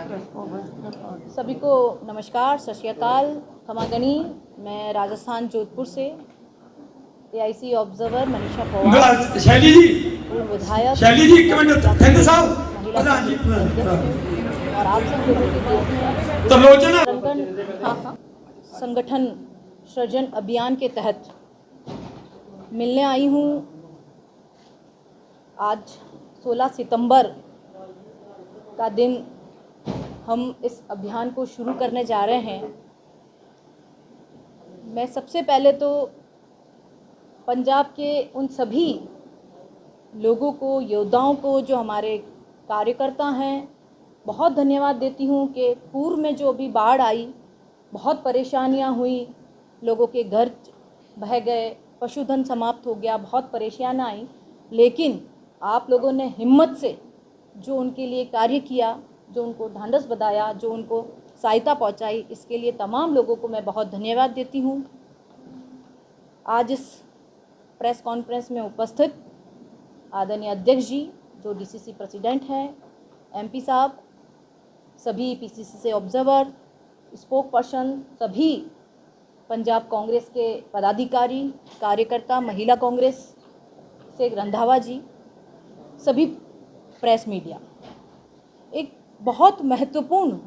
सभी को नमस्कार, सत श्री अकाल, खमागनी। मैं राजस्थान जोधपुर से एआईसी ऑब्जर्वर मनीषा पवार, शैली जी, पूर्व विधायक, शैली जी, थैंक यू साहब। महिला कांग्रेस की अध्यक्ष हूँ और आप सब लोगों के बीच में त्रिलोचना संगठन सृजन अभियान के तहत मिलने आई हूँ। आज 16 सितंबर का दिन हम इस अभियान को शुरू करने जा रहे हैं। मैं सबसे पहले तो पंजाब के उन सभी लोगों को, योद्धाओं को, जो हमारे कार्यकर्ता हैं, बहुत धन्यवाद देती हूँ कि पूर्व में जो अभी बाढ़ आई, बहुत परेशानियाँ हुई, लोगों के घर बह गए, पशुधन समाप्त हो गया, बहुत परेशानियाँ आई, लेकिन आप लोगों ने हिम्मत से जो उनके लिए कार्य किया, जो उनको ढांढस बंधाया, जो उनको सहायता पहुंचाई, इसके लिए तमाम लोगों को मैं बहुत धन्यवाद देती हूं। आज इस प्रेस कॉन्फ्रेंस में उपस्थित आदरणीय अध्यक्ष जी, जो डीसीसी प्रेसिडेंट हैं, एमपी साहब, सभी पीसीसी से ऑब्जर्वर, स्पोक पर्सन, सभी पंजाब कांग्रेस के पदाधिकारी, कार्यकर्ता, महिला कांग्रेस से रंधावा जी, सभी प्रेस मीडिया, एक बहुत महत्वपूर्ण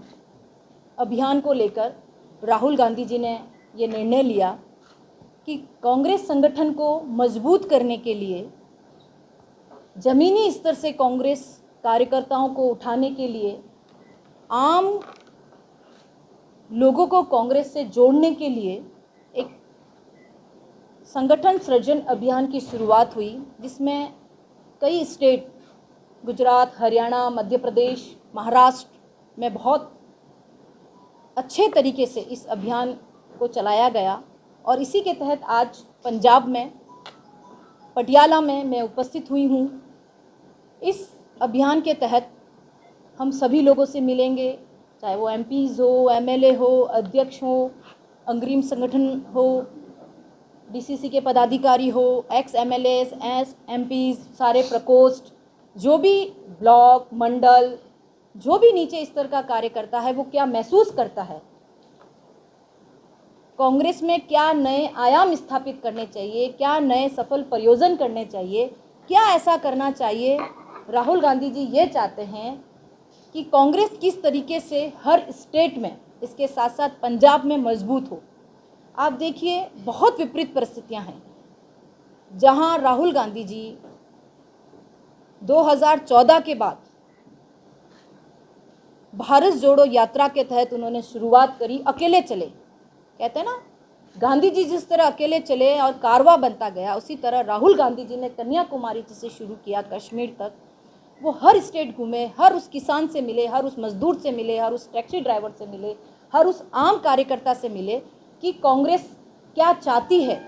अभियान को लेकर राहुल गांधी जी ने ये निर्णय लिया कि कांग्रेस संगठन को मजबूत करने के लिए, जमीनी स्तर से कांग्रेस कार्यकर्ताओं को उठाने के लिए, आम लोगों को कांग्रेस से जोड़ने के लिए एक संगठन सृजन अभियान की शुरुआत हुई, जिसमें कई स्टेट, गुजरात, हरियाणा, मध्य प्रदेश, महाराष्ट्र में बहुत अच्छे तरीके से इस अभियान को चलाया गया। और इसी के तहत आज पंजाब में पटियाला में मैं उपस्थित हुई हूँ। इस अभियान के तहत हम सभी लोगों से मिलेंगे, चाहे वो एमपीज़ हो, एमएलए हो, अध्यक्ष हो, अग्रिम संगठन हो, डीसीसी के पदाधिकारी हो, एक्स एमएलएस, एमपीज़, सारे प्रकोष्ठ, जो भी ब्लॉक, मंडल, जो भी नीचे स्तर का कार्यकर्ता है, वो क्या महसूस करता है, कांग्रेस में क्या नए आयाम स्थापित करने चाहिए, क्या नए सफल प्रयोजन करने चाहिए, क्या ऐसा करना चाहिए। राहुल गांधी जी ये चाहते हैं कि कांग्रेस किस तरीके से हर स्टेट में, इसके साथ साथ पंजाब में मजबूत हो। आप देखिए, बहुत विपरीत परिस्थितियां हैं। जहां राहुल गांधी जी 2014 के बाद भारत जोड़ो यात्रा के तहत उन्होंने शुरुआत करी, अकेले चले, कहते हैं ना, गांधी जी जिस तरह अकेले चले और कारवां बनता गया, उसी तरह राहुल गांधी जी ने कन्याकुमारी से शुरू किया, कश्मीर तक। वो हर स्टेट घूमे, हर उस किसान से मिले, हर उस मजदूर से मिले, हर उस टैक्सी ड्राइवर से मिले, हर उस आम कार्यकर्ता से मिले कि कांग्रेस क्या चाहती है,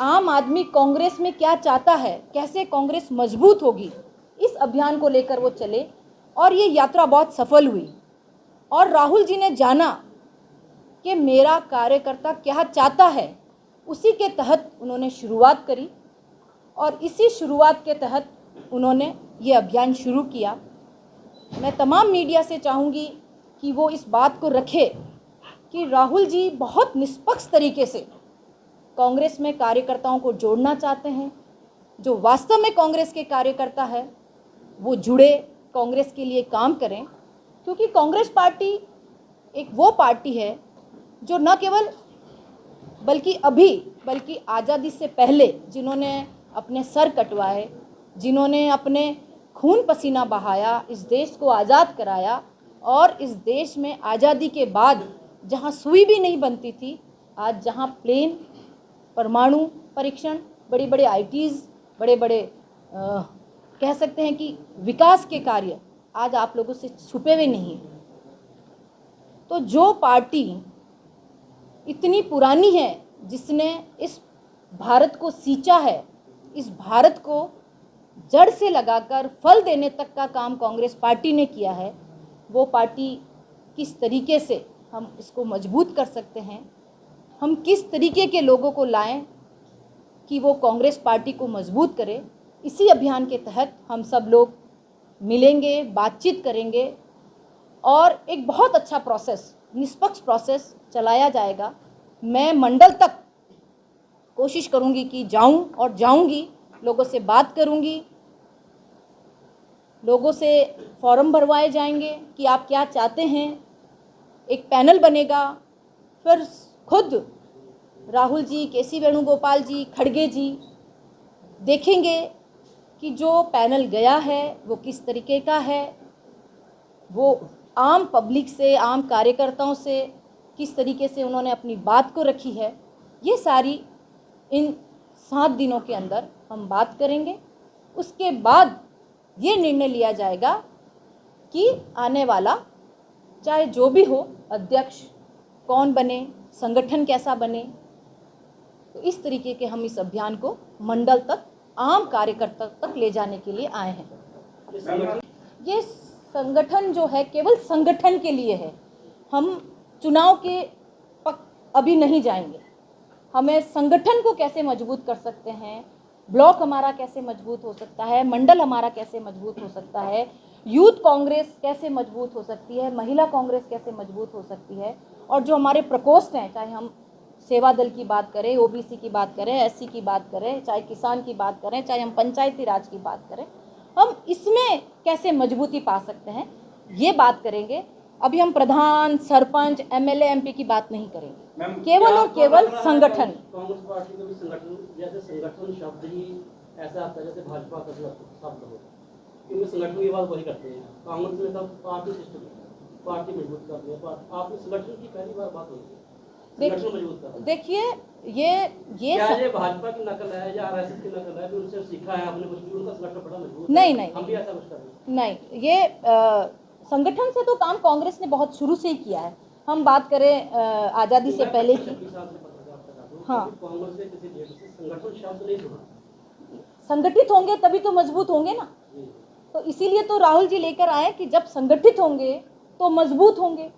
आम आदमी कांग्रेस में क्या चाहता है, कैसे कांग्रेस मजबूत होगी। इस अभियान को लेकर वो चले और ये यात्रा बहुत सफल हुई। और राहुल जी ने जाना कि मेरा कार्यकर्ता क्या चाहता है, उसी के तहत उन्होंने शुरुआत करी और इसी शुरुआत के तहत उन्होंने ये अभियान शुरू किया। मैं तमाम मीडिया से चाहूँगी कि वो इस बात को रखे कि राहुल जी बहुत निष्पक्ष तरीके से कांग्रेस में कार्यकर्ताओं को जोड़ना चाहते हैं। जो वास्तव में कांग्रेस के कार्यकर्ता है वो जुड़े, कांग्रेस के लिए काम करें, क्योंकि कांग्रेस पार्टी एक वो पार्टी है जो न केवल बल्कि आज़ादी से पहले जिन्होंने अपने सर कटवाए, जिन्होंने अपने खून पसीना बहाया, इस देश को आज़ाद कराया, और इस देश में आज़ादी के बाद जहां सुई भी नहीं बनती थी, आज जहां प्लेन, परमाणु परीक्षण, बड़े बड़े आईटीज़, बड़े बड़े कह सकते हैं कि विकास के कार्य आज आप लोगों से छुपे हुए नहीं हैं। तो जो पार्टी इतनी पुरानी है, जिसने इस भारत को सींचा है, इस भारत को जड़ से लगाकर फल देने तक का काम कांग्रेस पार्टी ने किया है, वो पार्टी किस तरीके से हम इसको मजबूत कर सकते हैं, हम किस तरीके के लोगों को लाएं कि वो कांग्रेस पार्टी को मजबूत करें, इसी अभियान के तहत हम सब लोग मिलेंगे, बातचीत करेंगे और एक बहुत अच्छा प्रोसेस, निष्पक्ष प्रोसेस चलाया जाएगा। मैं मंडल तक कोशिश करूंगी कि जाऊं और जाऊंगी, लोगों से बात करूंगी, लोगों से फॉर्म भरवाए जाएंगे कि आप क्या चाहते हैं। एक पैनल बनेगा, फिर खुद राहुल जी, केसी वेणुगोपाल जी, खड़गे जी देखेंगे कि जो पैनल गया है वो किस तरीके का है, वो आम पब्लिक से, आम कार्यकर्ताओं से किस तरीके से उन्होंने अपनी बात को रखी है। ये सारी इन 7 दिनों के अंदर हम बात करेंगे। उसके बाद ये निर्णय लिया जाएगा कि आने वाला चाहे जो भी हो, अध्यक्ष कौन बने, संगठन कैसा बने। तो इस तरीके के हम इस अभियान को मंडल तक, आम कार्यकर्ता तक ले जाने के लिए आए हैं। ये संगठन जो है केवल संगठन के लिए है। हम चुनाव के अभी नहीं जाएंगे। हमें संगठन को कैसे मजबूत कर सकते हैं, ब्लॉक हमारा कैसे मजबूत हो सकता है, मंडल हमारा कैसे मजबूत हो सकता है, यूथ कांग्रेस कैसे मजबूत हो सकती है, महिला कांग्रेस कैसे मजबूत हो सकती है, और जो हमारे प्रकोष्ठ हैं, चाहे हम सेवा दल की बात करें, ओबीसी की बात करें, एससी की बात करें, चाहे किसान की बात करें, चाहे हम पंचायती राज की बात करें, हम इसमें कैसे मजबूती पा सकते हैं, ये बात करेंगे। अभी हम प्रधान, सरपंच, एमएलए, एमपी की बात नहीं करेंगे, केवल और केवल संगठन। कांग्रेस पार्टी का भी संगठन, जैसे संगठन शब्द ही ऐसा आता है जैसे भाजपा का शब्द हो, क्योंकि संगठन की बात वही करते हैं। कांग्रेस में तब पार्टी सिस्टम, पार्टी मजबूत करती है। आपने संगठन की पहली बार बात होती है, संगठन मजबूत करना। देखिए ये भाजपा की नकल है या आरएसएस की नकल है, उनसे सीखा है आपने कुछ, उनका संगठन बड़ा मजबूत नहीं है। नहीं हम भी ऐसा कुछ कर रहे हैं। नहीं, ये संगठन से तो काम कांग्रेस ने बहुत शुरू से ही किया है। हम बात करें आज़ादी से पहले की, हाँ, कांग्रेस ने किसी देश से संगठन शब्द नहीं सुना। संगठित होंगे तभी तो मजबूत होंगे ना। तो इसीलिए तो राहुल जी लेकर आए कि जब संगठित होंगे तो मजबूत होंगे।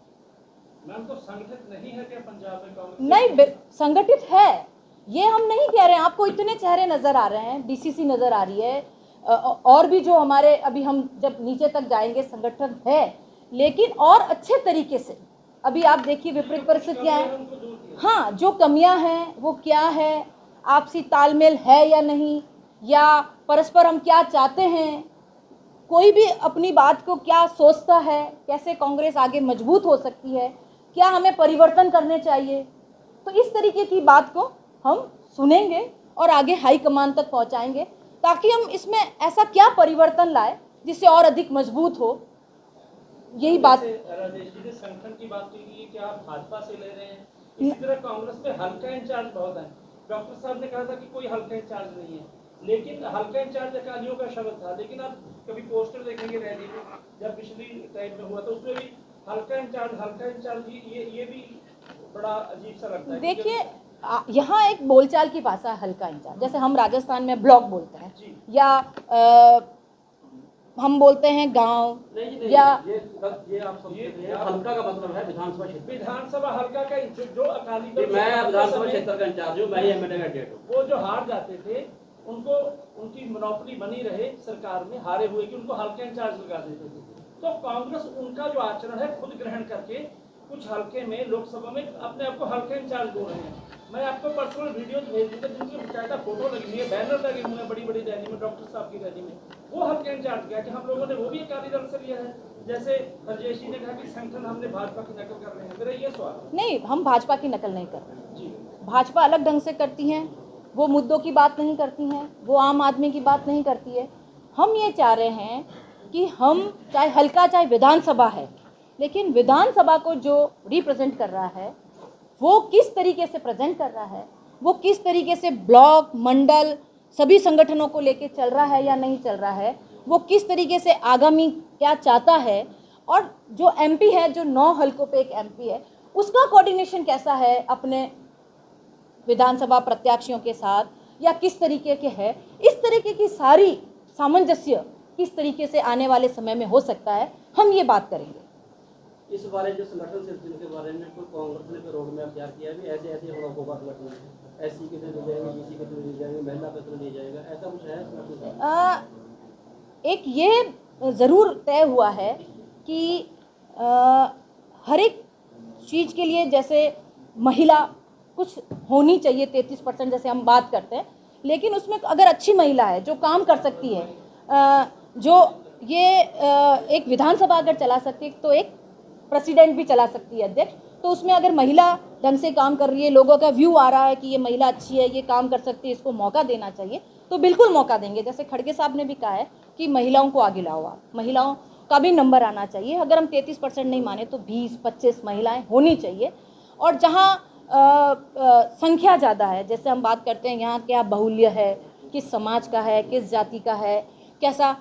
मैम, तो संगठित नहीं है क्या पंजाब में कांग्रेस? नहीं, संगठित है, ये हम नहीं कह रहे हैं। आपको इतने चेहरे नजर आ रहे हैं, बीसीसी नजर आ रही है, और भी जो हमारे, अभी हम जब नीचे तक जाएंगे, संगठन है, लेकिन और अच्छे तरीके से। अभी आप देखिए विपरीत परिस्थितियां हैं, हाँ, जो कमियां हैं वो क्या है, आपसी तालमेल है या नहीं, या परस्पर हम क्या चाहते हैं, कोई भी अपनी बात को क्या सोचता है, कैसे कांग्रेस आगे मजबूत हो सकती है, क्या हमें परिवर्तन करने चाहिए। तो इस तरीके की बात को हम सुनेंगे और आगे हाईकमान तक पहुंचाएंगे, ताकि हम इसमें ऐसा क्या परिवर्तन लाए जिससे और अधिक मजबूत हो। यही बात। राजेश जी ने संगठन की बात की कि आप भाजपा से ले रहे हैं, इसी तरह कांग्रेस में हल्का इंचार्ज बहुत है। डॉक्टर साहब ने कहा था कि कोई हल्का इंचार्ज नहीं है, लेकिन हल्का इंचार्ज अकालियों का शब्द था। लेकिन आप कभी पोस्टर देखेंगे रैली में, जब पिछली टाइम में हुआ तो उसमें भी हल्का इंचार्ज ये भी बड़ा अजीब सा लगता है। देखिए, यहाँ एक बोलचाल की भाषा है हल्का इंचार्ज। जैसे हम राजस्थान में ब्लॉक बोलते हैं, या हम बोलते हैं गांव, या ये आप हल्का का मतलब है विधानसभा क्षेत्र। विधानसभा हल्का का जो अकाली दल, मैं विधानसभा क्षेत्र का इंचार्ज हूँ, मैं ही एमएलए कैंडिडेट हूँ। वो जो हार जाते थे उनको, उनकी मोनोपोली बनी रहे सरकार में, हारे हुए कि उनको हल्का इंचार्ज लगा देते थे। तो कांग्रेस उनका जो आचरण है खुद ग्रहण करके कुछ हल्के में लोकसभा में अपने आप को हल्का इंचार्ज बोल रहे हैं। मैं आपको पर्सनल वीडियो भेज दूंगा जिनकी बाकायदा फोटो लगी हुई है, बैनर लगे हुए हैं बड़ी बड़ी रैली में, डॉक्टर साहब की रैली में। वो हल्का इंचार्ज किया कि हम लोगों ने वो भी अकाली दल से लिया है। जैसे राजेश जी ने कहा कि संगठन हमने भाजपा की नकल कर रहे हैं, मेरा ये सवाल। नहीं, हम भाजपा की नकल नहीं कर रहे जी, भाजपा अलग ढंग से करती हैं, वो मुद्दों की बात नहीं करती हैं, वो आम आदमी की बात नहीं करती है। हम ये चाह रहे हैं कि हम चाहे हल्का, चाहे विधानसभा है, लेकिन विधानसभा को जो रिप्रेजेंट कर रहा है वो किस तरीके से प्रेजेंट कर रहा है, वो किस तरीके से ब्लॉक, मंडल, सभी संगठनों को लेके चल रहा है या नहीं चल रहा है, वो किस तरीके से आगामी क्या चाहता है, और जो एमपी है, जो 9 हलकों पे एक एमपी है, उसका कोऑर्डिनेशन कैसा है अपने विधानसभा प्रत्याशियों के साथ, या किस तरीके के है। इस तरीके की सारी सामंजस्य किस तरीके से आने वाले समय में हो सकता है, हम ये बात करेंगे। इस बारे जो संगठन सिलसिले के बारे में कोई कांग्रेस ने कोई रोड मैप तैयार किया भी, ऐसे ऐसे होगा संगठन है, एससी के लिए जाएंगे, बीसी के लिए जाएंगे, महिला के लिए जाएगा, ऐसा कुछ है? एक ये ज़रूर तय हुआ है कि हर एक चीज़ के लिए, जैसे महिला कुछ होनी चाहिए 33% जैसे हम बात करते हैं, लेकिन उसमें अगर अच्छी महिला है जो काम कर सकती है, जो ये एक विधानसभा अगर चला सकती है तो एक प्रेसिडेंट भी चला सकती है, अध्यक्ष, तो उसमें अगर महिला ढंग से काम कर रही है, लोगों का व्यू आ रहा है कि ये महिला अच्छी है, ये काम कर सकती है, इसको मौका देना चाहिए, तो बिल्कुल मौका देंगे। जैसे खड़गे साहब ने भी कहा है कि महिलाओं को आगे लाओ, आप महिलाओं का भी नंबर आना चाहिए। अगर हम 33% नहीं माने तो 20-25 महिलाएं होनी चाहिए। और जहाँ संख्या ज़्यादा है, जैसे हम बात करते हैं यहाँ क्या बाहुल्य है, किस समाज का है, किस जाति का है, कैसा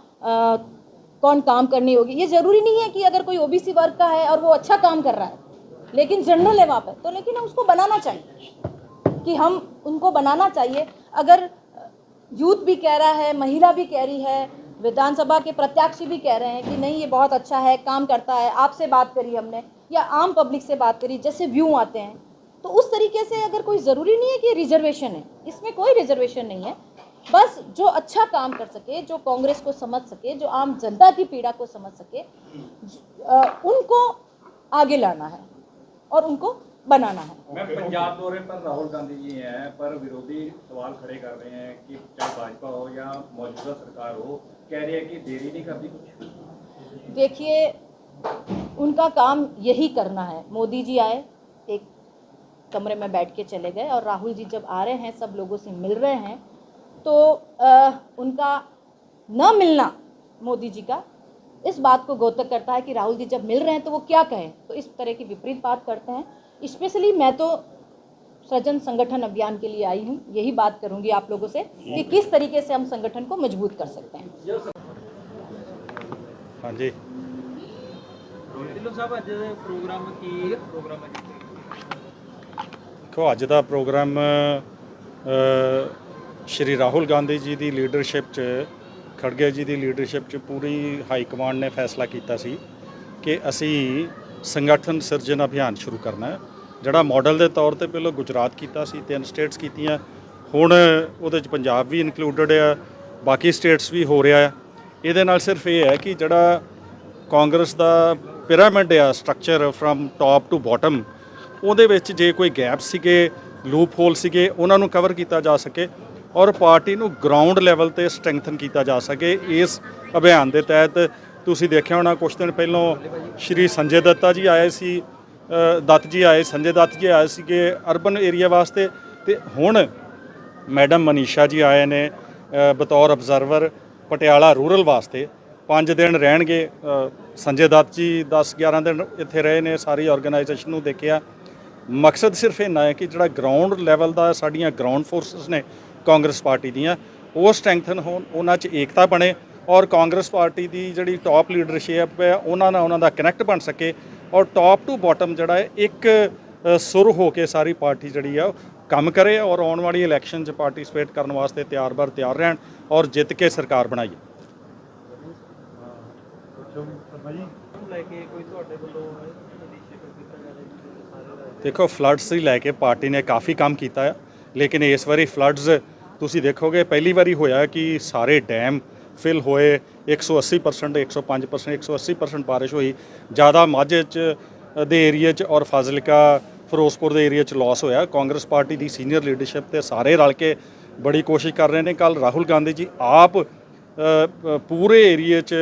कौन काम करनी होगी, ये ज़रूरी नहीं है कि अगर कोई ओबीसी वर्ग का है और वो अच्छा काम कर रहा है लेकिन जनरल है वहाँ पर, तो लेकिन उसको बनाना चाहिए, कि हम उनको बनाना चाहिए। अगर यूथ भी कह रहा है, महिला भी कह रही है, विधानसभा के प्रत्याशी भी कह रहे हैं कि नहीं ये बहुत अच्छा है, काम करता है, आपसे बात करी हमने या आम पब्लिक से बात करी, जैसे व्यू आते हैं, तो उस तरीके से अगर कोई ज़रूरी नहीं है कि रिजर्वेशन है, इसमें कोई रिजर्वेशन नहीं है। बस जो अच्छा काम कर सके, जो कांग्रेस को समझ सके, जो आम जनता की पीड़ा को समझ सके, उनको आगे लाना है और उनको बनाना है। मैं पंजाब दौरे पर राहुल गांधी जी हैं, पर विरोधी सवाल खड़े कर रहे हैं कि चाहे भाजपा हो या मौजूदा सरकार हो, कह रही है कि देरी नहीं करती कुछ। देखिए, उनका काम यही करना है। मोदी जी आए, एक कमरे में बैठ के चले गए, और राहुल जी जब आ रहे हैं, सब लोगों से मिल रहे हैं, तो उनका न मिलना मोदी जी का इस बात को द्योतक करता है कि राहुल जी जब मिल रहे हैं तो वो क्या कहें, तो इस तरह की विपरीत बात करते हैं। स्पेशली मैं तो सृजन संगठन अभियान के लिए आई हूँ, यही बात करूँगी आप लोगों से कि किस तरीके से हम संगठन को मजबूत कर सकते हैं। हाँ जी, ढिल्लों साहब ਅੱਜ ਦੇ ਪ੍ਰੋਗਰਾਮ ਕੀ ਪ੍ਰੋਗਰਾਮ ਹੈ? ਦੇਖੋ ਅੱਜ ਦਾ ਪ੍ਰੋਗਰਾਮ ਸ਼੍ਰੀ ਰਾਹੁਲ ਗਾਂਧੀ ਜੀ ਦੀ ਲੀਡਰਸ਼ਿਪ 'ਚ, ਖੜਗੇ ਜੀ ਦੀ ਲੀਡਰਸ਼ਿਪ 'ਚ ਪੂਰੀ ਹਾਈ ਕਮਾਂਡ ਨੇ ਫੈਸਲਾ ਕੀਤਾ ਸੀ ਕਿ ਅਸੀਂ ਸੰਗਠਨ ਸਿਰਜਣ ਅਭਿਆਨ ਸ਼ੁਰੂ ਕਰਨਾ ਹੈ, ਜਿਹੜਾ ਮਾਡਲ ਦੇ ਤੌਰ ਤੇ ਪਹਿਲਾਂ ਗੁਜਰਾਤ ਕੀਤਾ ਸੀ, 3 ਸਟੇਟਸ ਕੀਤੀਆਂ, ਹੁਣ ਉਹਦੇ 'ਚ ਪੰਜਾਬ ਵੀ ਇਨਕਲੂਡਡ ਆ, ਬਾਕੀ ਸਟੇਟਸ ਵੀ ਹੋ ਰਿਹਾ ਆ। ਇਹਦੇ ਨਾਲ ਸਿਰਫ ਇਹ ਹੈ ਕਿ ਜਿਹੜਾ ਕਾਂਗਰਸ ਦਾ ਪਿਰਾਮਿਡ ਆ structure from top to bottom, ਉਹਦੇ ਵਿੱਚ ਜੇ ਕੋਈ ਗੈਪ ਸੀਗੇ, ਲੂਪ ਹੋਲ ਸੀਗੇ, ਉਹਨਾਂ ਨੂੰ ਕਵਰ ਕੀਤਾ ਜਾ ਸਕੇ ਔਰ ਪਾਰਟੀ ਨੂੰ ਗਰਾਊਂਡ ਲੈਵਲ ਤੇ ਸਟਰੈਂਥਨ ਕੀਤਾ ਜਾ ਸਕੇ। ਇਸ ਅਭਿਆਨ ਦੇ ਤਹਿਤ ਤੁਸੀਂ ਦੇਖਿਆ ਹੋਣਾ ਕੁਝ ਦਿਨ ਪਹਿਲਾਂ ਸ਼੍ਰੀ ਸੰਜੇ ਦੱਤਾ ਜੀ ਆਏ ਸੀ, ਸੰਜੇ ਦੱਤ ਜੀ ਆਏ ਸੀਗੇ ਅਰਬਨ ਏਰੀਆ ਵਾਸਤੇ, ਤੇ ਹੁਣ ਮੈਡਮ ਮਨੀਸ਼ਾ ਜੀ ਆਏ ਨੇ ਬਤੌਰ ਅਬਜ਼ਰਵਰ ਪਟਿਆਲਾ ਰੂਰਲ ਵਾਸਤੇ। 5 ਦਿਨ ਰਹਿਣਗੇ। ਸੰਜੇ ਦੱਤ ਜੀ 10-11 ਦਿਨ ਇੱਥੇ ਰਹੇ ਨੇ, ਸਾਰੀ ਆਰਗੇਨਾਈਜੇਸ਼ਨ ਨੂੰ ਦੇਖਿਆ। ਮਕਸਦ ਸਿਰਫ ਇੰਨਾ ਹੈ ਕਿ ਜਿਹੜਾ ਗਰਾਊਂਡ ਲੈਵਲ ਦਾ ਸਾਡੀਆਂ ਗਰਾਊਂਡ ਫੋਰਸਿਸ ਨੇ ਕਾਂਗਰਸ ਪਾਰਟੀ ਦੀਆਂ, ਉਹ ਸਟਰੈਂਥਨ ਹੋਣ, ਉਹਨਾਂ 'ਚ ਏਕਤਾ ਬਣੇ ਔਰ ਕਾਂਗਰਸ ਪਾਰਟੀ ਦੀ ਜਿਹੜੀ ਟਾਪ ਲੀਡਰਸ਼ਿਪ ਹੈ ਉਹਨਾਂ ਨਾਲ ਉਹਨਾਂ ਦਾ ਕਨੈਕਟ ਬਣ ਸਕੇ ਔਰ ਟਾਪ ਟੂ ਬਾਟਮ ਜਿਹੜਾ ਹੈ ਇੱਕ ਸੁਰ ਹੋ ਕੇ ਸਾਰੀ ਪਾਰਟੀ ਜਿਹੜੀ ਆ ਉਹ ਕੰਮ ਕਰੇ ਔਰ ਆਉਣ ਵਾਲੀ ਇਲੈਕਸ਼ਨ 'ਚ ਪਾਰਟਿਸਿਪੇਟ ਕਰਨ ਵਾਸਤੇ ਤਿਆਰ ਰਹਿਣ ਔਰ ਜਿੱਤ ਕੇ ਸਰਕਾਰ ਬਣਾਈਏ। ਦੇਖੋ, ਫਲੱਡਸ ਦੀ ਲੈ ਕੇ ਪਾਰਟੀ ਨੇ ਕਾਫੀ ਕੰਮ ਕੀਤਾ ਹੈ, ਲੇਕਿਨ ਇਸ ਵਾਰੀ ਫਲੱਡਸ ਤੁਸੀਂ ਦੇਖੋਗੇ ਪਹਿਲੀ ਵਾਰੀ ਹੋਇਆ ਕਿ ਸਾਰੇ ਡੈਮ ਫਿਲ ਹੋਏ, 180%, 105%, 180% ਬਾਰਿਸ਼ ਹੋਈ। ਜ਼ਿਆਦਾ ਮਾਝੇ 'ਚ ਦੇ ਏਰੀਏ 'ਚ ਔਰ ਫਾਜ਼ਿਲਕਾ ਫਿਰੋਜ਼ਪੁਰ ਦੇ ਏਰੀਏ 'ਚ ਲਾਸ ਹੋਇਆ। ਕਾਂਗਰਸ ਪਾਰਟੀ ਦੀ ਸੀਨੀਅਰ ਲੀਡਰਸ਼ਿਪ ਤੇ ਸਾਰੇ ਰਲ ਕੇ ਬੜੀ ਕੋਸ਼ਿਸ਼ ਕਰ ਰਹੇ ਨੇ। ਕੱਲ੍ਹ ਰਾਹੁਲ ਗਾਂਧੀ ਜੀ ਆਪ ਪੂਰੇ ਏਰੀਏ 'ਚ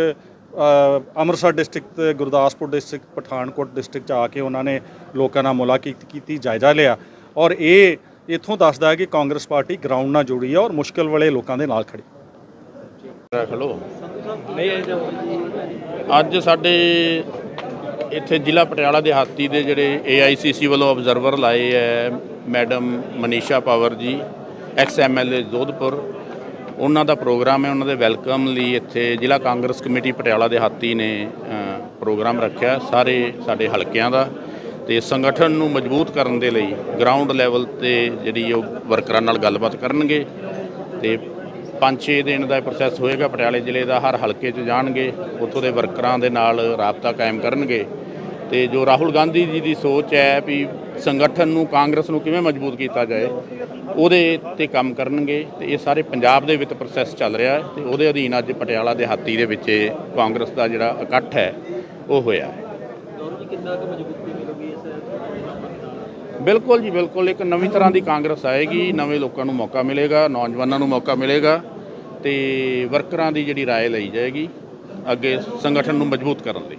Amritsar district, Gurdaspur district, Pathankot district 'ਚ ਆ ਕੇ ਉਹਨਾਂ ਨੇ ਲੋਕਾਂ ਨਾਲ ਮੁਲਾਕਾਤ ਕੀਤੀ, ਜਾਇਜ਼ਾ ਲਿਆ ਔਰ ਇਹ ਇੱਥੋਂ ਦੱਸਦਾ ਹੈ ਕਿ ਕਾਂਗਰਸ ਪਾਰਟੀ ਗਰਾਊਂਡ ਨਾਲ ਜੁੜੀ ਹੈ ਔਰ ਮੁਸ਼ਕਿਲ ਵਾਲੇ ਲੋਕਾਂ ਦੇ ਨਾਲ ਖੜੀ। ਰੱਖ ਲਓ। ਅੱਜ ਸਾਡੇ ਇੱਥੇ ਜ਼ਿਲ੍ਹਾ ਪਟਿਆਲਾ ਦਿਹਾਤੀ ਦੇ ਜਿਹੜੇ AICC ਵੱਲੋਂ ਆਬਜ਼ਰਵਰ ਲਾਏ ਹੈ ਮੈਡਮ ਮਨੀਸ਼ਾ ਪਾਵਰ ਜੀ, ਐਕਸ MLA ਜੋਧਪੁਰ, ਉਹਨਾਂ ਦਾ ਪ੍ਰੋਗਰਾਮ ਹੈ। ਉਹਨਾਂ ਦੇ ਵੈਲਕਮ ਲਈ ਇੱਥੇ ਜ਼ਿਲ੍ਹਾ ਕਾਂਗਰਸ ਕਮੇਟੀ ਪਟਿਆਲਾ ਦਿਹਾਤੀ ਨੇ ਪ੍ਰੋਗਰਾਮ ਰੱਖਿਆ ਸਾਰੇ ਸਾਡੇ ਹਲਕਿਆਂ ਦਾ, ਤੇ ਸੰਗਠਨ ਨੂੰ ਮਜ਼ਬੂਤ ਕਰਨ ਦੇ ਲਈ ਗਰਾਊਂਡ ਲੈਵਲ ਤੇ ਜਿਹੜੀ ਉਹ ਵਰਕਰਾਂ ਨਾਲ ਗੱਲਬਾਤ ਕਰਨਗੇ ਤੇ 5-6 ਦਿਨ ਦਾ ਪ੍ਰੋਸੈਸ ਹੋਏਗਾ। ਪਟਿਆਲੇ ਜ਼ਿਲ੍ਹੇ ਦਾ ਹਰ ਹਲਕੇ 'ਚ ਜਾਣਗੇ, ਉੱਥੋਂ ਦੇ ਵਰਕਰਾਂ ਦੇ ਨਾਲ ਰਾਬਤਾ ਕਾਇਮ ਕਰਨਗੇ ਤੇ ਜੋ ਰਾਹੁਲ ਗਾਂਧੀ ਜੀ ਦੀ ਸੋਚ ਹੈ ਵੀ ਸੰਗਠਨ ਨੂੰ, ਕਾਂਗਰਸ ਨੂੰ ਕਿਵੇਂ ਮਜ਼ਬੂਤ ਕੀਤਾ ਜਾਏ, ਉਹਦੇ 'ਤੇ ਕੰਮ ਕਰਨਗੇ। ਤੇ ਇਹ ਸਾਰੇ ਪੰਜਾਬ ਦੇ ਵਿੱਚ ਪ੍ਰੋਸੈਸ ਚੱਲ ਰਿਹਾ ਤੇ ਉਹਦੇ ਅਧੀਨ ਅੱਜ ਪਟਿਆਲਾ ਦਿਹਾਤੀ ਦੇ ਵਿੱਚ ਕਾਂਗਰਸ ਦਾ ਜਿਹੜਾ ਇਕੱਠ ਹੈ ਉਹ ਹੋਇਆ ਹੈ। ਕਿੰਨਾ ਕੁ ਮਜ਼ਬੂਤੀ ਮਿਲੂਗੀ ਇਸ ਪ੍ਰੋਗਰਾਮਾਂ ਦੇ ਨਾਲ? ਬਿਲਕੁਲ ਜੀ ਬਿਲਕੁਲ, ਇੱਕ ਨਵੀਂ ਤਰ੍ਹਾਂ ਦੀ ਕਾਂਗਰਸ ਆਏਗੀ, ਨਵੇਂ ਲੋਕਾਂ ਨੂੰ ਮੌਕਾ ਮਿਲੇਗਾ, ਨੌਜਵਾਨਾਂ ਨੂੰ ਮੌਕਾ ਮਿਲੇਗਾ ਤੇ ਵਰਕਰਾਂ ਦੀ ਜਿਹੜੀ ਰਾਏ ਲਈ ਜਾਏਗੀ ਅੱਗੇ ਸੰਗਠਨ ਨੂੰ ਮਜ਼ਬੂਤ ਕਰਨ ਲਈ।